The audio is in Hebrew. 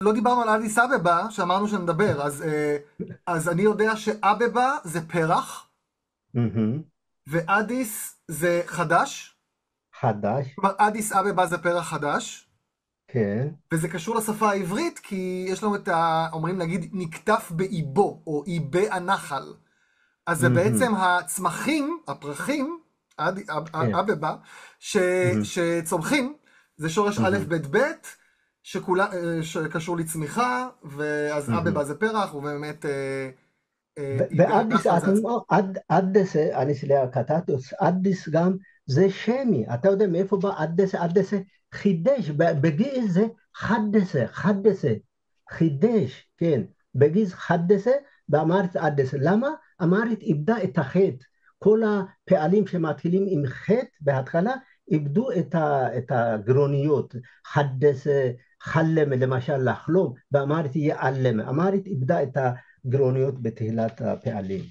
לא דיברנו על אדיס אבבה, שאמרנו שנדבר, אז אני יודע שאבבה זה פרח, מהמם. ואדיס זה חדש. חדש, כלומר, אדיס אבבה זה פרח חדש, כן. וזה קשור לשפה העברית, כי יש לנו אומרים נגיד, נקטף באיבו, או איבי הנחל. אז זה מהמם. בעצם הצמחים, הפרחים, כן. אבבה, מהמם. שצומחים, זה שורש א' מהמם. ב' ב', שקשור לצמיחה, ואז מהמם. אבבה זה פרח, ובאמת איבי ואדיס, הנחל זה אתם אומרים, אדס, אני סליחה, קטטוס, אדיס גם זה שמי. אתה יודע מאיפה בא אדס? אדס חידש, בגיל זה חדסה, חדסה, חידש, כן. בגיל חדסה, באמרת אדס. למה? אמרת איבדה את החטא. כל הפעלים שמתחילים עם חטא בהתחלה, איבדו את הגרוניות. חדסה, חלם, למשל לחלום, ואמרת יעלם. אמרת איבדה את גרוניות בתהילת הפעלים.